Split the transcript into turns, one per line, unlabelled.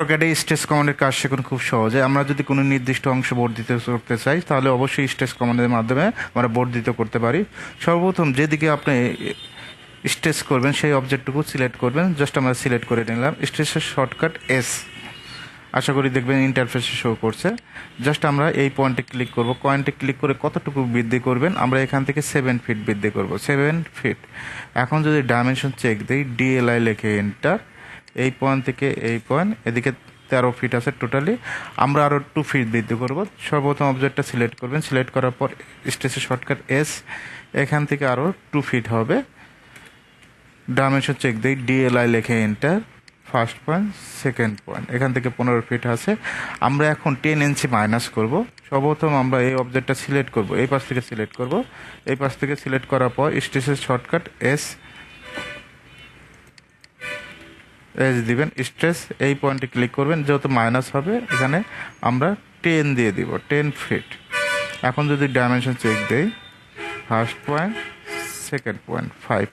অটোক্যাডে stress কমান্ডের কাজ শেখানো খুব সহজে। আমরা যদি কোনো নির্দিষ্ট অংশ বর্ধিত করতে চাই তাহলে অবশ্যই স্ট্রেস কমান্ডের মাধ্যমে আমরা বর্ধিত করতে পারি। সর্বপ্রথম যেদিকে আপনি স্ট্রেস করবেন সেই অবজেক্টটুকু সিলেক্ট করবেন। জাস্ট আমরা সিলেক্ট করে নিলাম। স্ট্রেসের শর্টকাট এস, আশা করি দেখবেন ইন্টারফেসে শো করছে। জাস্ট আমরা এই পয়েন্টে ক্লিক করব। পয়েন্টে ক্লিক করে কতটুকু বৃদ্ধি করবেন, আমরা এখান থেকে 7 ফিট বৃদ্ধি করব, 7 ফিট। এখন যদি ডাইমেনশন চেক দিই, ডিএলআই লিখে এন্টার, এই পয়েন্ট থেকে এই পয়েন্ট এদিকে 13 ফিট আছে টোটালি। আমরা আরও 2 ফিট বৃদ্ধি করব। সর্বপ্রথম অবজেক্টটা সিলেক্ট করবেন। সিলেক্ট করার পর স্ট্রেসের শর্টকাট এস, এখান থেকে আরও 2 ফিট হবে। ডাইমেনশন চেক দিই, ডিএলআই লিখে enter, first point, second point, এখান থেকে 15 ফিট আছে। আমরা এখন 10 ইঞ্চি মাইনাস করব। সর্বপ্রথম আমরা এই অবজেক্টটা সিলেক্ট করব, এই পাশ থেকে সিলেক্ট করব। এই পাশ থেকে সিলেক্ট করার পর স্ট্রেসের শর্টকাট এস দিবেন। স্ট্রেস এই পয়েন্টে ক্লিক করবেন, যেহেতু মাইনাস হবে এখানে আমরা 10 দিয়ে দিব, 10 ফিট। এখন যদি ডাইমেনশন চেক দেই, ফার্স্ট পয়েন্ট, সেকেন্ড পয়েন্ট, 5